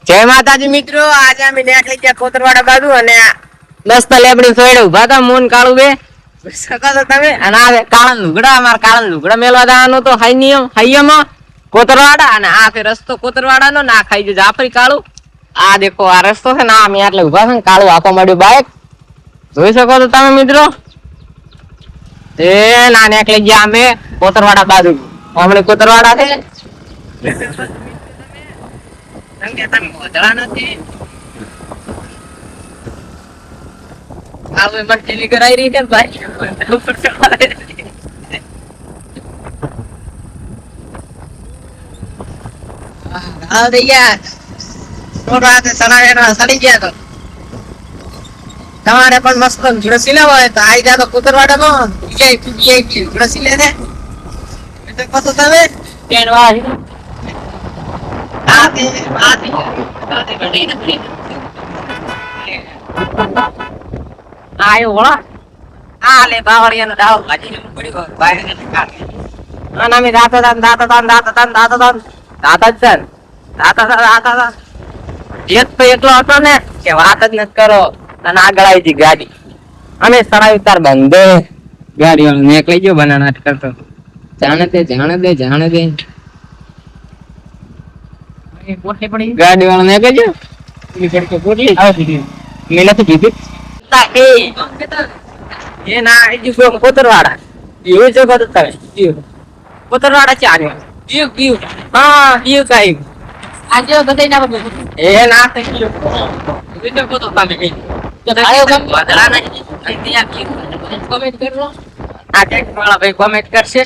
જય માતાજી મિત્રો, આજે અમે નીકળી ગયા કોતરવાડા બાજુ અને દસ્તા લેબડી સોયડે ઉભા હતા મોન કાળું બે સકા તમે અને આ કાળા લુગડા અમાર કાળા લુગડા મેલવા દાવાનું તો હાઈ નિયમ હાઈયમાં કોતરવાડા અને આ છે રસ્તો કોતરવાડાનો ના ખાઈ જો જાફરી કાળું આ દેખો આ રસ્તો છે ને અમે એટલે ઉભા છે ને કાળું આપવા માંડ્યું બાઈક જોઈ શકો છો તમે મિત્રો તે ના નીકળી ગયા અમે કોતરવાડા બાજુ હમણાં કોતરવાડા છે સંગે તમે મોઢા નથી આवे મન ટીવી કરાઈ રહી છે ભાઈ આ દયા તો રાતે સણાવેના સડી ગયા તો તમારે પણ મસ્ત ઘડસી લેવો હોય તો આઈ જા તો કુતરવાડામાં વીઆઈપી ઘડસી લે ને એટલે કતો તમે કેનવા આતે બડી નથી આયો વળા આ લે બાવળિયાનો ડાવ કાઢી પડ્યો ભાઈ ને કાઢી અને અમે દાતા જેત તો એટલો હતો ને કે વાત જ નથી કરો અને આગળ આવી હતી ગાડી અમે સડાવી તાર બંધે ગાડી વાળો નીકળી ગયો બનાનાટ કરતો જાણે દે ગાડી વાળો નીકળી ગયો મેં નથી કીધું એ ના કોતરવાડા એવું છે કતો તમે કોતરવાડા ચાલે હા પીયું કઈ આજે ગઈ ના એ ના થઈ ગયો વિડિયો કોતો તમે કઈ આયો કમ વધરા નહીં ત્યાં કમેન્ટ કરો આ ટેક વાળા ભાઈ કમેન્ટ કરશે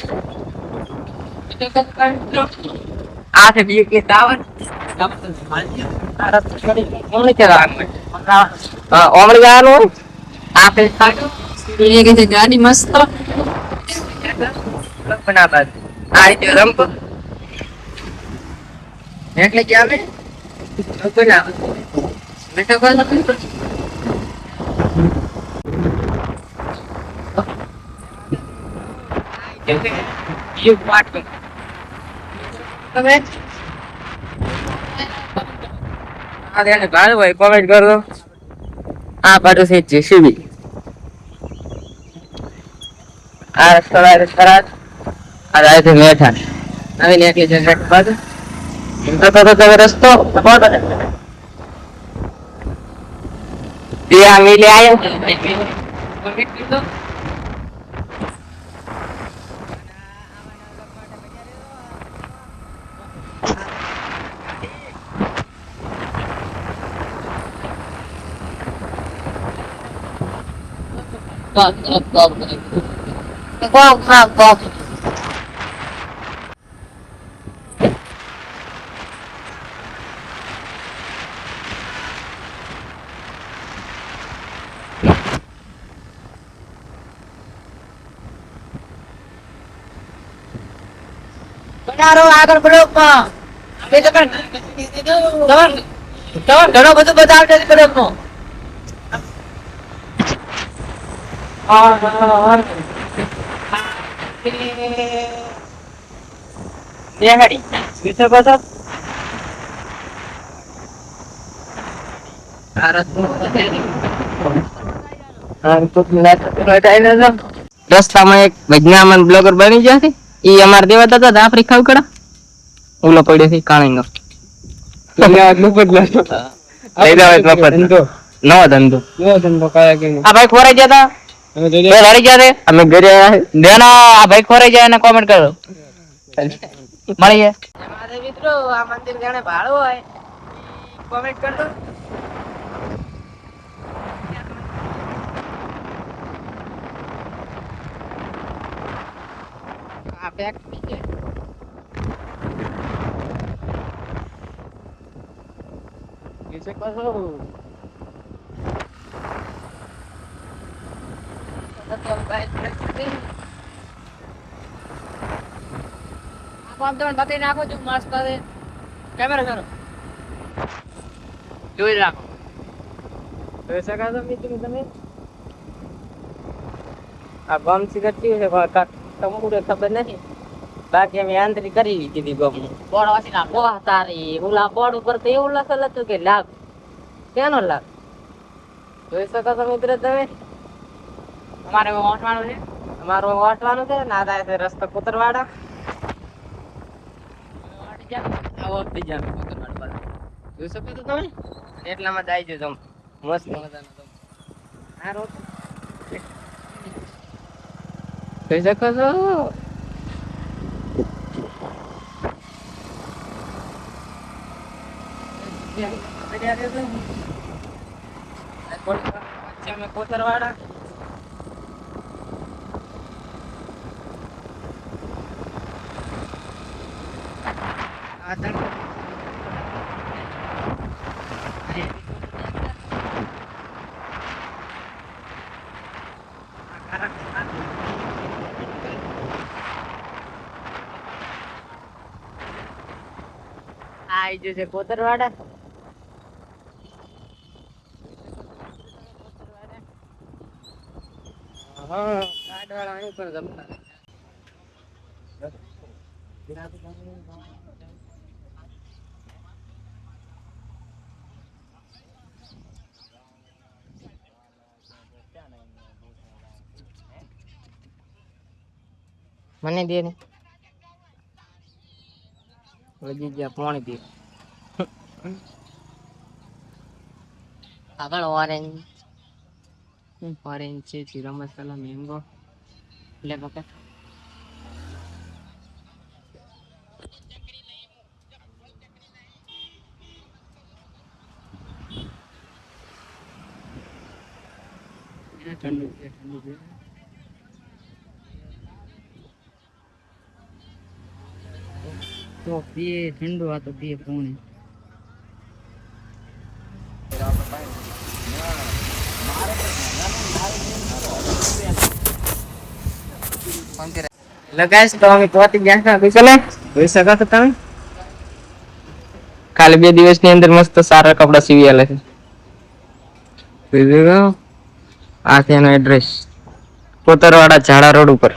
આ છે બી કે તાવર ઓમણી ચલાવવાનું હા ઓમણી જવાનું આ પે એ કે ગાડી મસ્ત બના બાદ આ રીતે રંપ એટલે કે આવે બના બેઠો કોણ યુ પાર્ટ તમે આ દેને ભાઈ ભાઈ કોમેન્ટ કરો આ પાટો છે જેસીબી આ રસ્તા આ રાય છે મેઠા આવી નીકળી છે ઘાટ બાજુ તો તમે રસ્તો ત્યાં મિલે આયો Go. બનારો આગળ બ્લોકમાં બે સેકન્ડ તમાર ઘણો બધું બતાવશે બ્લોકમાં દેહાડી વિશે બસ રસ્તામાં એક વિજ્ઞાન બ્લોગર બની ગયા છે ઈ અમાર દેવા દાદા આફ્રિકા ઉકડા ઓલો પડ્યો છે કાણીનો નવો ધંધો આ ભાઈ ખોરાઈ ગયા હતા લડી ગયા અમે ઘરે દેના આ ભાઈ ખોરાઈ જાય એને કોમેન્ટ કરો મળીએ મિત્રો આ મંદિર જાણે ભાડું હોય કોમેન્ટ કરજો આ પેક છે कैसे करो आप तो बताई नाखो जो मस्त है कैमरा करो જોઈ રાખો ऐसा का तो मित्र તમે આ બમ સિગરેટ છે તમને ખબર નથી બાકી અમે આંતરી કરી દીધી ગમ બોર્ડ વાસી ના બોહ તારી ઓલા બોર્ડ ઉપર તો એવું લખેલ હતું કે લાભ કેનો લાભ જોઈ શકો છો મિત્ર તમે અમારે વાંચવાનું છે અમારું વાંચવાનું છે ના થાય છે રસ્તો કુતરવાડા આવો બીજા કુતરવાડા જોઈ શકો છો તમે એટલામાં જ આવી જજો મસ્ત મજાનો તમે આ રોડ જોઈ શકો છો કોતરવાડા આવી જશે કોતરવાડા હા કાઢવાળા અહીં પણ જમતા મને દે ને વજી ગયા પાણી પી આગળ ઓરેન્જ ઓરેન્જ છે જીરા મસાલા મેંગો લે બકા ઠંડુ છે તો પીએ ઠંડુ આ તો પીએ પાણી લગાઈશ તો અમે પહોંચી ગયા છે ચલે જોઈ શકો છો તમે ખાલી 2 દિવસની અંદર મસ્ત સારા કપડા સીવી આલે છે આ છે એનો એડ્રેસ કોતરવાડા ઝાડા રોડ ઉપર